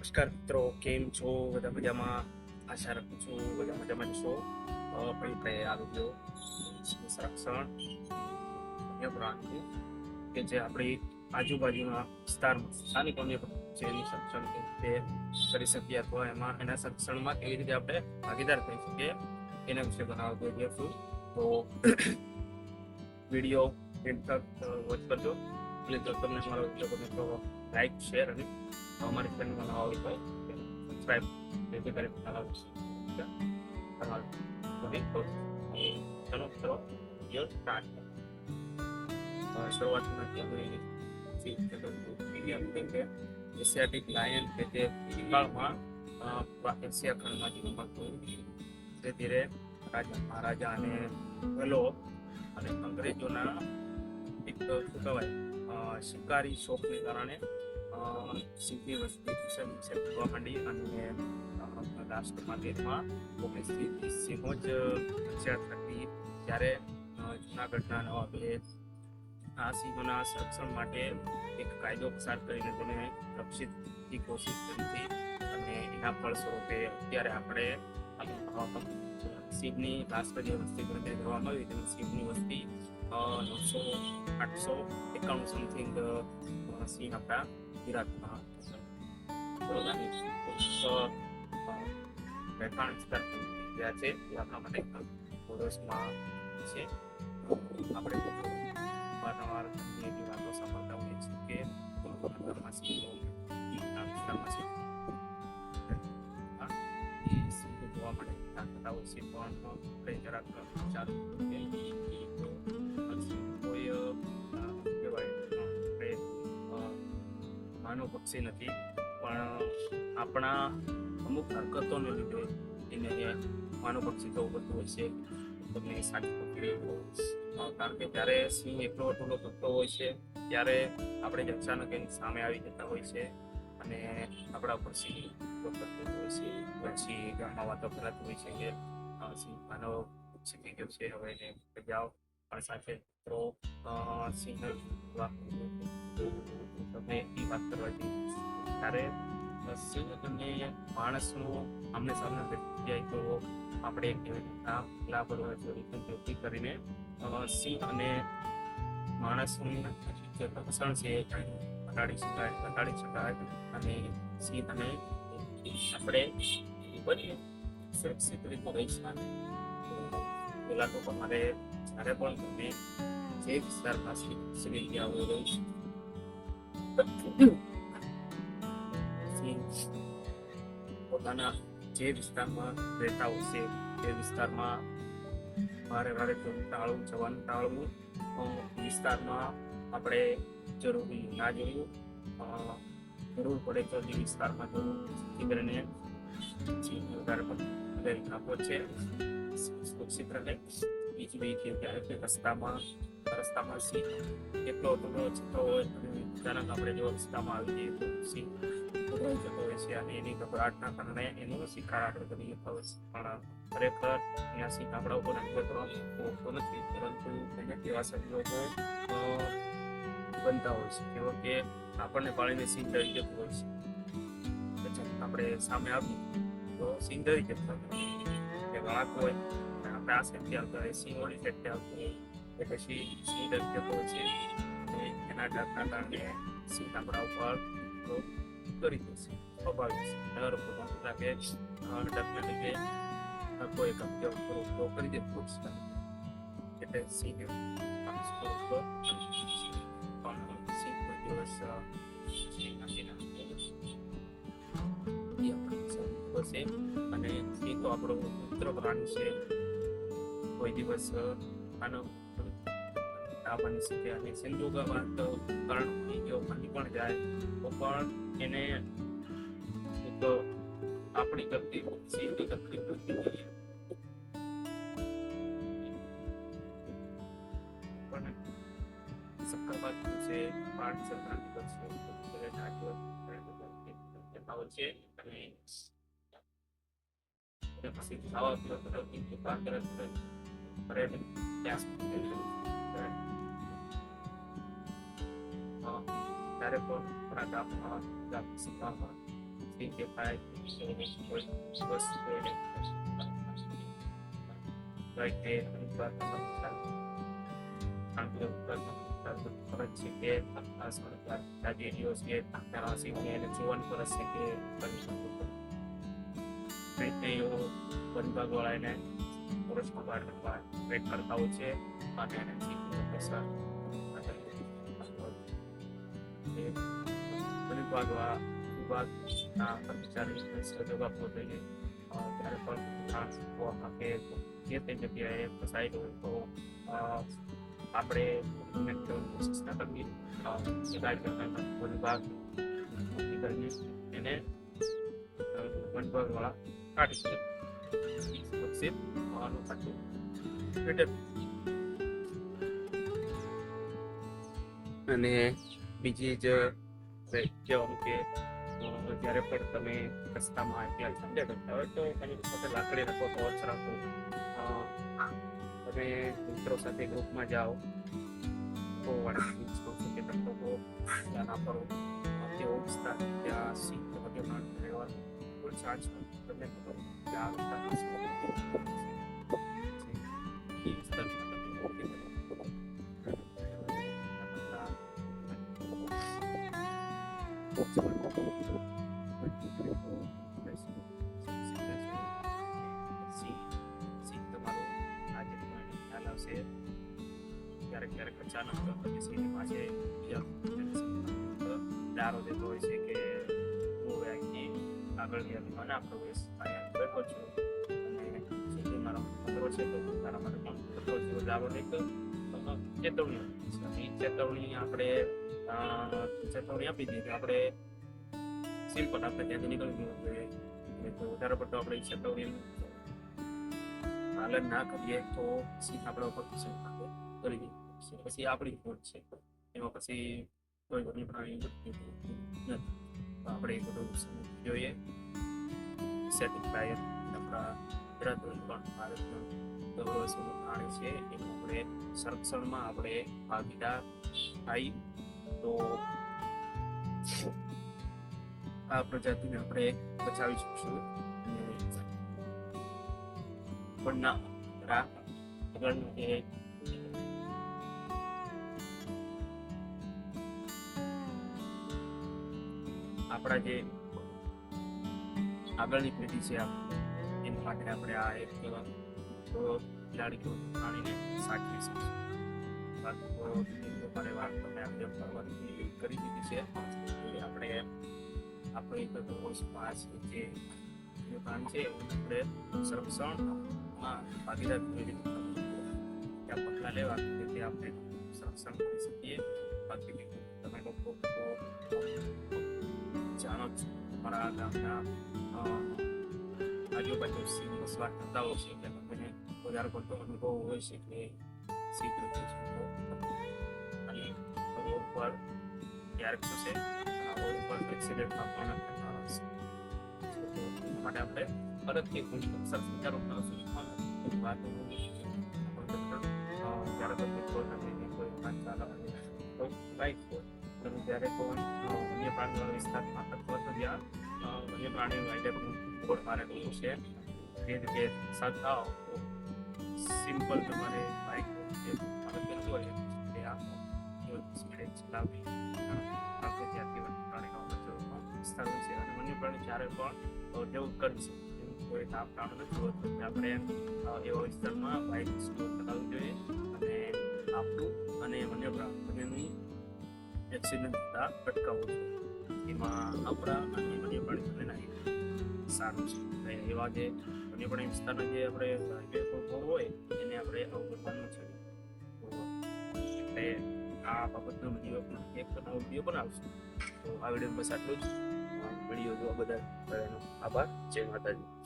નમસ્કાર મિત્રો, કેમ છો? બધા મજામાં? આશા રાખું છું બધા મજામાં છો. આપણે આ વિડીયો સંરક્ષણ વન્યપ્રાણી કે જે આપણી આજુબાજુના વિસ્તારમાં સ્થાનિક વન્ય જેનું સંરક્ષણ કેવી રીતે કરી શકીએ અથવા એના સંરક્ષણમાં કેવી રીતે આપણે ભાગીદાર થઈ શકીએ એના વિશે બનાવતો વિડીયો છું. તો વિડીયો એન્ડ તક વોચ કરજો. એટલે તમને મારો વિડીયો ગમે તો લાઈક, શેર અને અમારી ચેનલમાં નવા હોય તો સબસ્ક્રાઈબ જેથી કરી ચલો ચલો વિડીયો સ્ટાર્ટ. શરૂઆતમાં એશિયાટિક લાયન કે તે ભૂતકાળમાં એશિયા ખંડમાં જોવા મળતું. ધીરે ધીરે રાજા મહારાજા અને મુગલો અને અંગ્રેજોના એક શું કહેવાય શિકારી શોખને કારણે સિંહની વસ્તી થવા માંડી અને રાષ્ટ્રમાં દેશમાં 1930 સિંહો જ વિખ્યાત હતી. ત્યારે જૂનાગઢના નવાબે આ સિંહોના સંરક્ષણ માટે એક કાયદો પસાર કરીને તેને રક્ષિતની કોશિશ કરી હતી અને એના ફળ સ્વરૂપે અત્યારે આપણે સિંહની રાષ્ટ્રીય વસ્તી ગણતરી કરવામાં આવી તેમાં સિંહની વસ્તી 891 સમથિંગ સિંહ આપણા ગુજરાતમાં રહેઠાણ વિસ્તાર જ્યાં છે એ આપણા માટે વર્ષમાં છે. આપણે વારંવાર એવી વાતો સાંભળતા હોઈએ છીએ કે વિસ્તારમાં છે એ સિંહો જોવા મળે થતા હોય છે પણ કઈ જરાક ચાલુ કોઈ કહેવાય માનવ પક્ષી નથી પણ આપણા અમુક હરકતોને લીધે એને માનવ પક્ષી થવું પડતું હોય છે. તમને સાચું કારણ કે જ્યારે સિંહ એટલો ટોલો કરતો હોય છે ત્યારે આપણે જ અચાનક એની સામે આવી જતા હોય છે અને આપણા ઉપર સિંહ કરતો હોય છે. પછી ગામમાં વાતો કરાતી હોય છે કે સિંહ માનવ શીખી ગયો છે, હવે એને જાઓ પણ સાથે તો સિંહ તમે એ વાત કરવાથી ત્યારે સિંહ અને માણસનું આમને સામને જાય તો આપણે લાપરવાહી કરીને સિંહ અને માણસનું જે રક્ષણ છે એ ઘટાડી શકાય અને સિંહ અને આપણે બની સુરક્ષિત રીતે રહી શકાય. પેલા તો તમારે જ્યારે પણ તમે જે વિસ્તારમાં સિંહ ગયા હોય પોતાના જે વિસ્તારમાં રહેતા હોય છે તે વિસ્તારમાં વારે જવાનું ટાળવું. વિસ્તારમાં આપણે જરૂરી ના જોયું, જરૂર પડે તો જે વિસ્તારમાં જવું જેથી કરીને વધારે આપો છે સુરક્ષિત રહે. બીજું કે ત્યારે રસ્તામાં સિંહ એટલો જતો હોય અને અચાનક આપણે જો રસ્તામાં આવી જઈએ તો સિંહ જતો હોય છે અને એની ગભરાટના કારણે એનો શિકાર આપણે કરી લેતા હોય છે. પણ ખરેખર અહીંયા સિંહ આપણા ઉપર હુમલો કરવાનો હોતો નથી, પરંતુ એને એવા સંજોગો બનતા હોય છે કેવો કે આપણને પાળીને સિંહ ડરી જતું હોય છે. આપણે સામે આવીએ તો સિંહ ડરી જતો હોય કે વળાંક હોય આપણે આ સાઈડથી આવતા હોય, સિંહ ઓલી સાઈડથી આવતો હોય કે પછી સિંહ ડરી જતો હોય છે. એના ડરના કારણે સિંહ આપણા ઉપર કરી દેશે સ્વાભાવિક છે. ડર લાગે ડરના લીધે કોઈ કબજો કરી દે એટલે સિંહ અને સિંહ તો આપણો મિત્ર પ્રાણી છે. કોઈ દિવસ આનો બની શકે અને સંજોગોમાં કારણ જો બની પણ જાય તો પણ એને એક આપણી કરતી સિંહની તકલીફ પડતી હોય પણ સક્કરબાદ છે પાઠ સંક્રાંતિ છે અને પછી ખાવા પીવા તરફથી ત્યારે પણ આપણા ગામમાં નથી દેખાય કોઈ વસ્તુ એને like તે અનુસાર ફરજ છે કે આ સરકાર રાજ્યો છે તેના સિવાય એને જીવન ફરજ છે કે કરી શકો તેઓ વનભાગવાળા એને ફોરેસ્ટમાં બહાર કરવા ટ્રેક કરતા હોય છે અને એને જીવન પસાર વિભાગના કર્મચારી સહયોગ આપવો જોઈએ ત્યારે પણ કે જે તે જગ્યાએ ફસાયેલો હોય તો આપણે કોશિશના કરવી વિભાગ એને વનભાગવાળા કાઢી શકે સુરક્ષિત હોવાનું પાછું અને બીજી જ કહેવાનું કે જ્યારે પણ તમે રસ્તામાં ત્યાં ઝંડે કરતા હોય તો એની સાથે લાકડી રાખો તો જ રાખો તમે મિત્રો સાથે ગ્રુપમાં જાઓ તો કે તત્વો ધ્યાન આપો તેઓ વિસ્તાર ત્યાં સિંહ વગેરે રહેવાનું કોઈ ચાન્સ તમને ખબર કે આ ક્યારેક અચાનક સિંહની પાસે દારો દેતો હોય છે કે હું અહીંથી આગળ ગયા અને આપણો વેસ અહીંયા બેઠો છું અને સિંહ મારો ખતરો છે તો તારા માટે પણ ખતરો છે દારો નહીં તો ચેતવણી આપણે ચેતવણી આપી દીધી કે આપણે સિમ્પલ આપણે ત્યાંથી નીકળી જવું જોઈએ તો વધારે પડતો આપણે ચેતવણી પાલન ના કરીએ તો સિંહ આપણા ઉપર કરી દે પછી આપણી ભૂલ છે એમાં પછી કોઈ વન્ય પ્રાણી નથી તો આપણે એ બધું સમજવું જોઈએ સેટિસ્ફાયર આપણા ગુજરાતનું પણ ભારતનું ગૌરવસ્વરૂપ પ્રાણી છે એનું આપણે સંરક્ષણમાં આપણે ભાગીદાર થાય તો આ પ્રજાતિને આપણે બચાવી શકશું પણ ના આગળનું જે આપણા જે આગળની પેઢી છે એના માટે આપણે આ એક બિલાડી પ્રાણીને સાચવી શકીશું બાકી તો તમારે વાત તમે આપણે ફરવાની કરી દીધી છે આપણે આપણી પાસે જે પ્રાણી છે આપણે સંરક્ષણમાં ભાગીદાર ત્યાં પગલાં લેવા કે આપણે સંરક્ષણ કરી શકીએ બાકી તમે લોકો જાણો છો તમારા ગામના આજુબાજુ સિંહ વસવાટ કરતા હોય છે એટલે તમને વધારે પડતો અનુભવ હોય છે કે સિંહ અને રોડ પર ક્યારેક થશે રોડ પર એક્સિડન્ટમાં પણ માટે આપણે ફરજથી સરસ વિચારો વાતો જ્યારે તો કોઈ વાત ચાલવાની કોઈ બાઈક હોય જ્યારે કોઈ વન્ય પ્રાણીવાળા વિસ્તારમાં અથવા તો જ્યાં વન્ય પ્રાણીઓ માટે બોર્ડ મારેલું છે તે રીતે સાધાઓ સિમ્પલ તમારે બાઈક હોય તે આપણે ચલાવી આપણે ત્યાંથી વન્ય પ્રાણીનો વિસ્તાર હોય છે અને વન્ય પ્રાણી જ્યારે પણ જેવું કરી શકે કોઈ તાપ પ્રાણ નથી હોતું આપણે એવા વિસ્તારમાં બાઇક સ્ટોર કરાવવી જોઈએ અને આપણું અને વન્ય પ્રાણીની એક્સિડન્ટ થતા અટકાવવું જોઈએ એમાં આપણા અને વન્ય પ્રાણી બંનેના સારું છે એવા જે વન્ય પ્રાણી વિસ્તારના જે આપણે રોડ હોય એને આપણે અવગણવાનું છે એટલે આ બાબતનો વિડીયો એક નવો વિડીયો બનાવશું તો આ વિડીયો બસ આટલું જ વિડીયો જોવા બધા આભાર જય માતાજી.